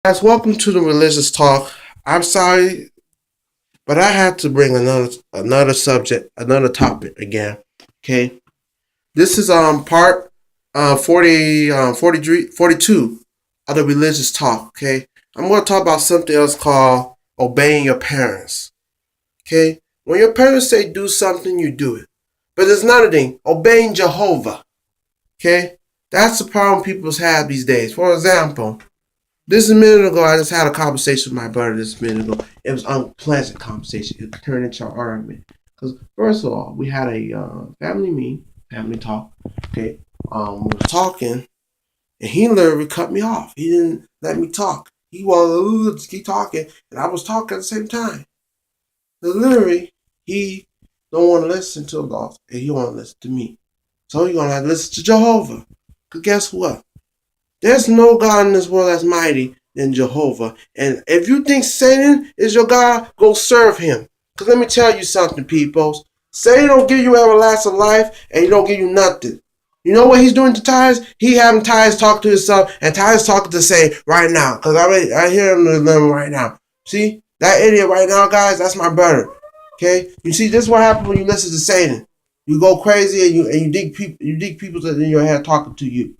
Guys, welcome to the religious talk. I'm sorry, but I had to bring another subject, another topic again. Okay, this is part 42 of the religious talk. Okay, I'm going to talk about something else called obeying your parents. Okay, when your parents say do something, you do it. But there's another thing, obeying Jehovah. Okay, that's the problem people have these days. For example, this a minute ago, I just had a conversation with my brother this minute ago. It was an unpleasant conversation. It turned into an argument. Because, first of all, we had a family talk. Okay. We were talking, and he literally cut me off. He didn't let me talk. He wanted to keep talking, and I was talking at the same time. So literally, he don't want to listen to the law, and he want to listen to me. So he going to listen to Jehovah. Because guess what? There's no God in this world that's mighty than Jehovah. And if you think Satan is your God, go serve him. Because let me tell you something, people. Satan don't give you everlasting life, and he don't give you nothing. You know what he's doing to Tyus? He having Tyus talk to himself, and Tyus talking to Satan right now. Because I hear him right now. See? That idiot right now, guys, that's my brother. Okay? You see, this is what happens when you listen to Satan. You go crazy and you dig people in your head talking to you.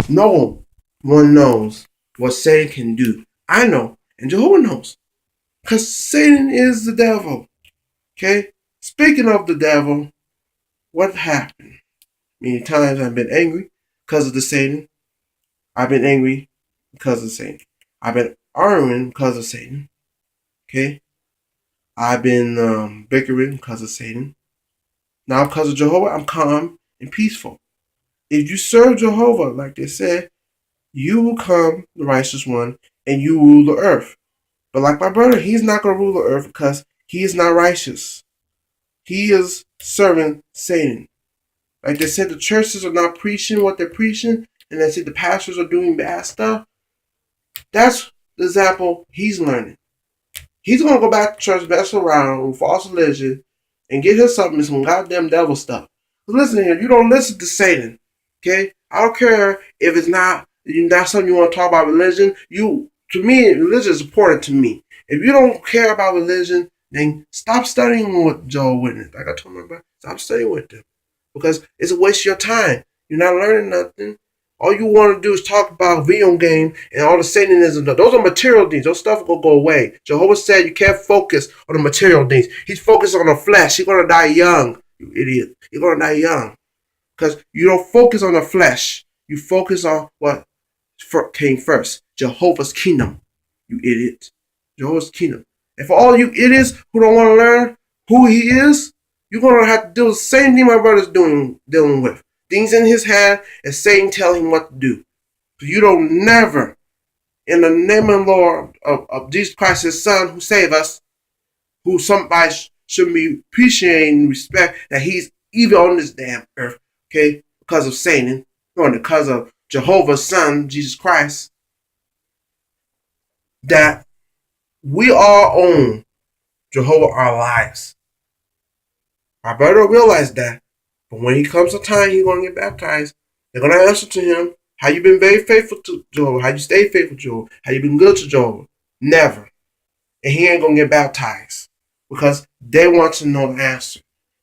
No one knows what Satan can do. I know, and Jehovah knows. Because Satan is the devil. Okay? Speaking of the devil, what happened? Many times I've been angry because of the Satan. I've been angry because of Satan. I've been arguing because of Satan. Okay? I've been bickering because of Satan. Now because of Jehovah, I'm calm and peaceful. If you serve Jehovah, like they said, you will come, the righteous one, and you rule the earth. But like my brother, he's not going to rule the earth because he is not righteous. He is serving Satan. Like they said, the churches are not preaching what they're preaching, and they said the pastors are doing bad stuff. That's the example he's learning. He's going to go back to church, mess around with false religion, and get himself in some goddamn devil stuff. But listen here, you don't listen to Satan. Okay? I don't care if it's not something you want to talk about religion. To me, religion is important to me. If you don't care about religion, then stop studying with Jehovah's Witness. Like I told my brother, stop studying with them. Because it's a waste of your time. You're not learning nothing. All you want to do is talk about video game and all the Satanism. Those are material things. Those stuff will go away. Jehovah said you can't focus on the material things. He's focused on the flesh. You're going to die young, you idiot. You're going to die young. Because you don't focus on the flesh. You focus on what came first. Jehovah's kingdom, you idiot. Jehovah's kingdom. And for all you idiots who don't want to learn who he is, you're going to have to do the same thing my brother's dealing with. Things in his hand and Satan telling him what to do. So you don't never, in the name of the Lord of Jesus Christ, his son who saved us, who somebody should be appreciating and respect that he's even on this damn earth, okay, because of Satan, or because of Jehovah's son, Jesus Christ, that we all own Jehovah our lives. My brother realized that. But when he comes to time, he's going to get baptized. They're going to answer to him, how you been very faithful to Jehovah? How you stayed faithful to Jehovah? How you been good to Jehovah? Never. And he ain't going to get baptized because they want to know the answer.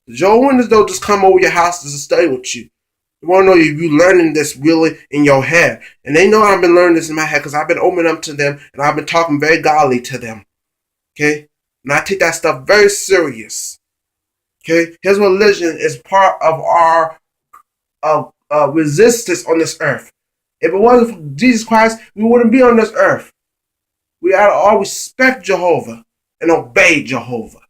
The Jehovah's Witnesses don't just come over your house to study with you. They want to know if you learning this really in your head. And they know I've been learning this in my head because I've been opening up to them and I've been talking very godly to them. Okay? And I take that stuff very serious. Okay? His religion is part of our resistance on this earth. If it wasn't for Jesus Christ, we wouldn't be on this earth. We ought to all respect Jehovah and obey Jehovah.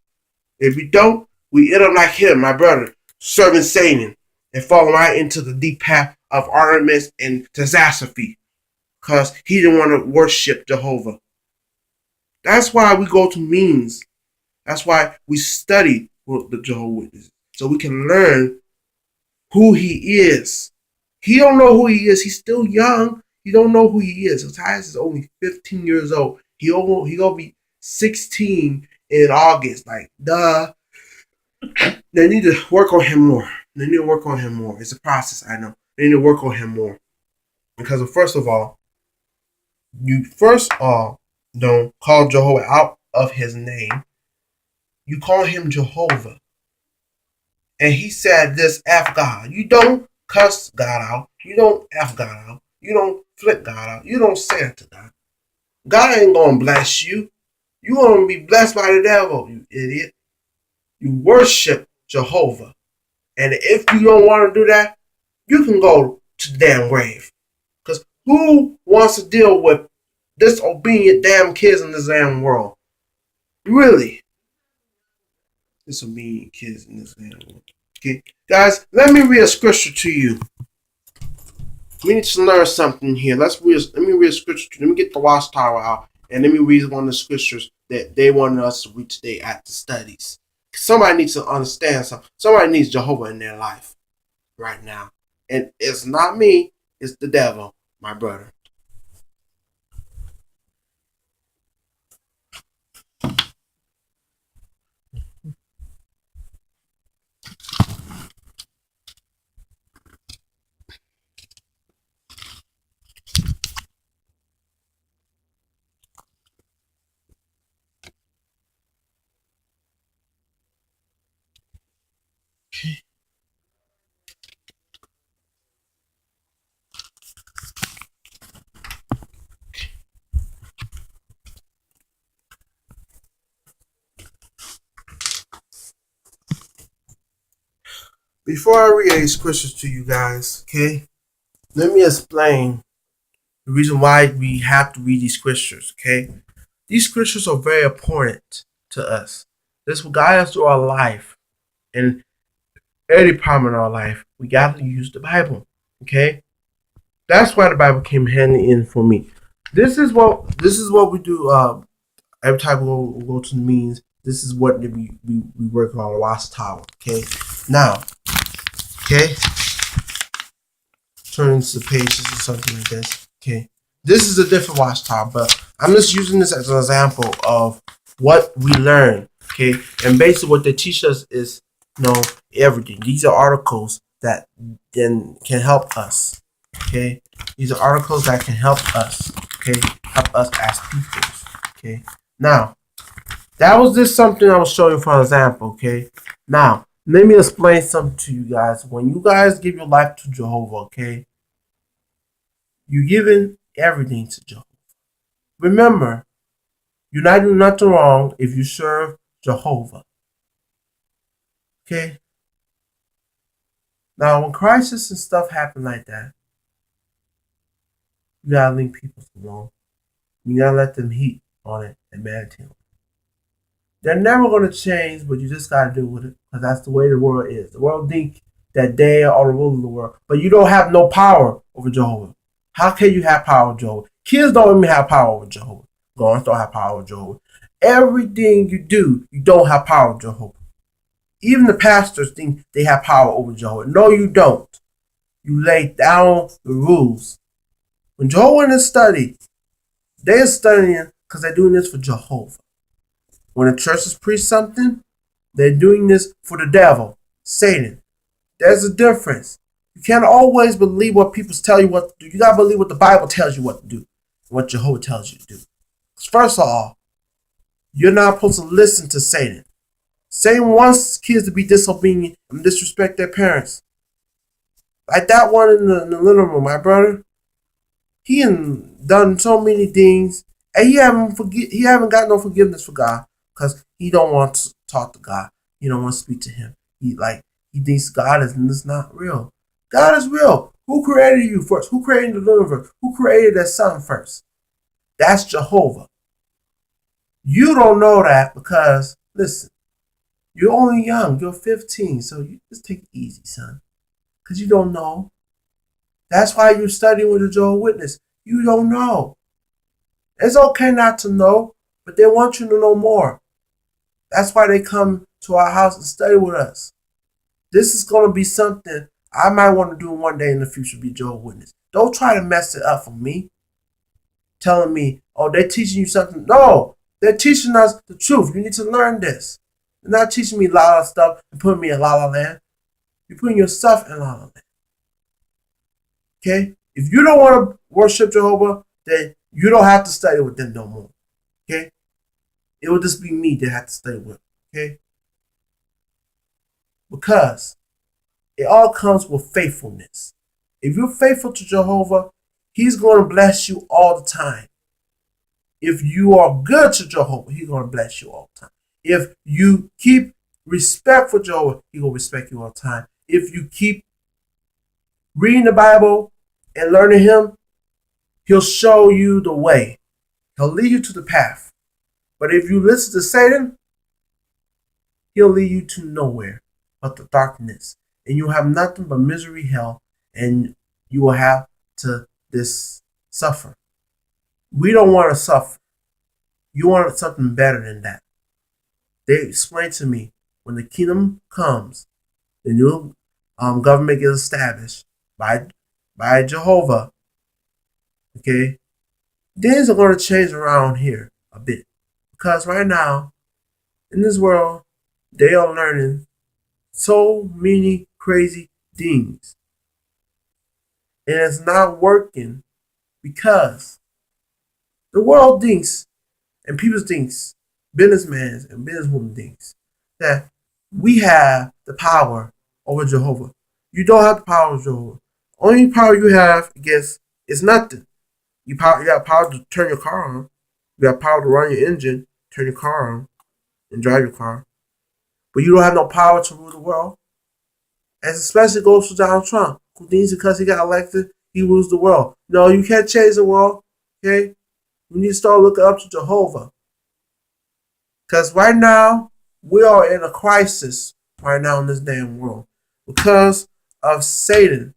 If we don't, we end up like him, my brother, serving Satan and falling right into the deep path of arguments and catastrophe because he didn't want to worship Jehovah. That's why we go to meetings. That's why we study with the Jehovah's Witnesses so we can learn who he is. He don't know who he is. He's still young. He don't know who he is. So Tyus is only 15 years old. He gonna be 16 in August. Like, duh. They need to work on him more. It's a process, I know. They need to work on him more. Because first of all, You first don't call Jehovah out of his name. You call him Jehovah. And he said this F God. You don't cuss God out. You don't F God out. You don't flip God out. You don't say it to God. God ain't gonna bless you. You gonna be blessed by the devil, you idiot. You worship Jehovah. And if you don't want to do that, you can go to the damn grave. Because who wants to deal with disobedient damn kids in this damn world? Really? Disobedient kids in this damn world. Okay, guys, let me read a scripture to you. We need to learn something here. Let me read a scripture. Let me get the watchtower out, and let me read one of the scriptures that they wanted us to read today at the studies. Somebody needs to understand something. Somebody needs Jehovah in their life right now. And it's not me, it's the devil, my brother. Before I read these scriptures to you guys, okay, let me explain the reason why we have to read these scriptures, okay? These scriptures are very important to us. This will guide us through our life. And any problem in our life, we got to use the Bible, okay? That's why the Bible came handy in for me. This is what we do every time we go to the meetings. This is what we work on the watchtower, okay? Now, okay, turn to the pages or something like this. Okay, this is a different watchtower, but I'm just using this as an example of what we learn. Okay, and basically what they teach us is, everything. These are articles that then can help us. Okay, these are articles that can help us. Okay, help us as people. Okay, now that was just something I was showing for example. Okay, now let me explain something to you guys. When you guys give your life to Jehovah, okay, you're giving everything to Jehovah. Remember, you're not doing nothing wrong if you serve Jehovah. Okay? Now, when crisis and stuff happen like that, you gotta leave people alone. You gotta let them heat on it and meditate on it. They're never gonna change, but you just gotta deal with it because that's the way the world is. The world think that they are the rule of the world, but you don't have no power over Jehovah. How can you have power over Jehovah? Kids don't even have power over Jehovah. Guards don't have power over Jehovah. Everything you do, you don't have power over Jehovah. Even the pastors think they have power over Jehovah. No, you don't. You lay down the rules. When Jehovah is studying, they're studying because they're doing this for Jehovah. When the churches preach something, they're doing this for the devil, Satan. There's a difference. You can't always believe what people tell you what to do. You gotta believe what the Bible tells you what to do, what Jehovah tells you to do. First of all, you're not supposed to listen to Satan. Satan wants kids to be disobedient and disrespect their parents. Like that one in the living room, my brother. He done so many things, and he haven't got no forgiveness for God because he don't want to talk to God. He don't want to speak to Him. He thinks God is not real. God is real. Who created you first? Who created the universe? Who created the sun first? That's Jehovah. You don't know that because, listen, you're only young. You're 15, so you just take it easy, son. Because you don't know. That's why you're studying with a Jehovah's Witness. You don't know. It's okay not to know, but they want you to know more. That's why they come to our house and study with us. This is going to be something I might want to do one day in the future, be Jehovah's Witness. Don't try to mess it up for me. Telling me, oh, they're teaching you something. No, they're teaching us the truth. You need to learn this. They're not teaching me la la stuff and putting me in la la land. You're putting yourself in la la land. Okay? If you don't want to worship Jehovah, then You don't have to study with them no more. Okay? It will just be me that have to study with. Okay? Because it all comes with faithfulness. If you're faithful to Jehovah, He's going to bless you all the time. If you are good to Jehovah, He's going to bless you all the time. If you keep respect for Jehovah, He will respect you all the time. If you keep reading the Bible and learning Him, He'll show you the way. He'll lead you to the path. But if you listen to Satan, he'll lead you to nowhere but the darkness. And you'll have nothing but misery, hell, and you will have to suffer. We don't want to suffer. You want something better than that. They explained to me, when the kingdom comes, the new government gets established by Jehovah, okay, things are going to change around here a bit. Because right now, in this world, they are learning so many crazy things. And it's not working because the world thinks, and people thinks, businessmen and businesswomen thinks, that we have the power over Jehovah. You don't have the power over Jehovah. Only power you have, I guess, is nothing. You got power to turn your car on. You got power to run your engine, turn your car on, and drive your car. But you don't have no power to rule the world. And especially goes for Donald Trump, who thinks because he got elected, he rules the world. No, you can't change the world. Okay? We need to start looking up to Jehovah. Because right now, we are in a crisis right now in this damn world. Because of Satan,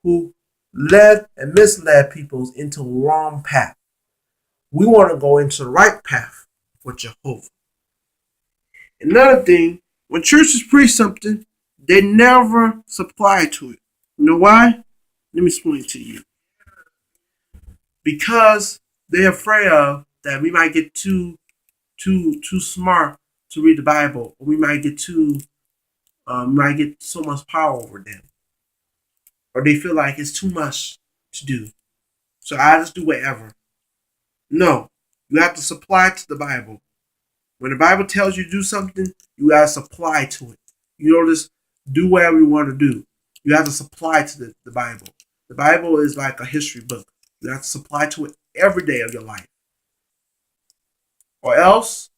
who led and misled people into the wrong path. We want to go into the right path with Jehovah. Another thing, when churches preach something, they never supply to it. You know why? Let me explain to you. Because they're afraid of that we might get too smart to read the Bible, or we might get so much power over them, or they feel like it's too much to do. So I just do whatever. No, you have to supply to the Bible. When the Bible tells you to do something, you gotta supply to it. You don't just do whatever you want to do. You have to supply to the Bible. The Bible is like a history book. You have to supply to it every day of your life. Or else,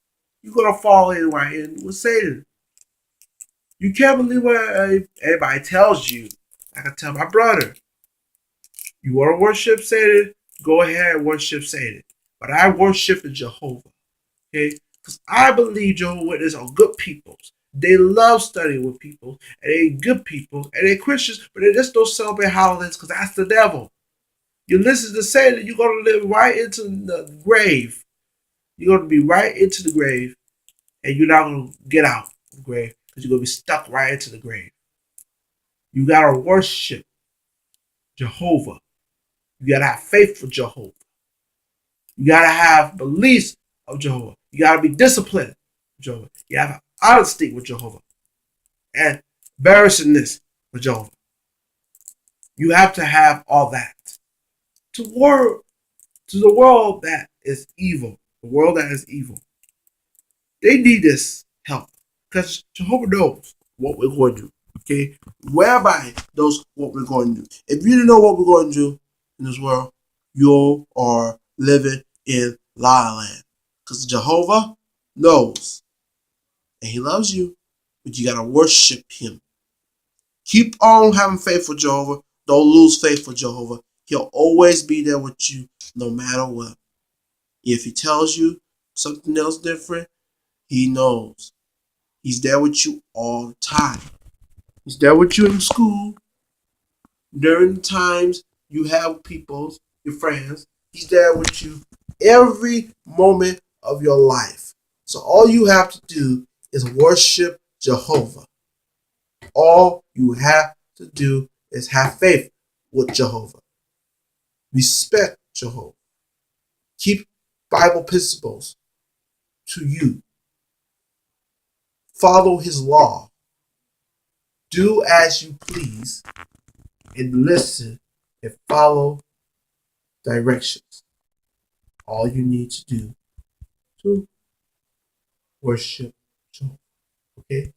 you're going to fall in right in with Satan. You can't believe what everybody tells you. I can tell my brother, you want to worship Satan? Go ahead and worship Satan. But I worship Jehovah. Okay? Because I believe Jehovah's Witnesses are good people. They love studying with people, and they good people, and they Christians, but they just don't celebrate holidays because that's the devil. You listen to Satan, you're going to live right into the grave. You're going to be right into the grave, and you're not going to get out of the grave because you're going to be stuck right into the grave. You got to worship Jehovah. You got to have faith for Jehovah. You got to have beliefs of Jehovah. You got to be disciplined with Jehovah. You got to have honesty with Jehovah. And embarrassingness with Jehovah. You have to have all that. To the world that is evil. The world that is evil. They need this help. Because Jehovah knows what we're going to do. Okay? Whereby knows what we're going to do. If you don't know what we're going to do in this world, you are living in La La Land. Because Jehovah knows. And He loves you. But you got to worship Him. Keep on having faith for Jehovah. Don't lose faith for Jehovah. He'll always be there with you no matter what. If He tells you something else different, He knows. He's there with you all the time. He's there with you in school. During the times you have people, your friends. He's there with you every moment of your life. So all you have to do is worship Jehovah. All you have to do is have faith with Jehovah. Respect Jehovah. Keep Bible principles to you. Follow His law. Do as you please and listen and follow directions. all you need to do to worship Jehovah. Okay?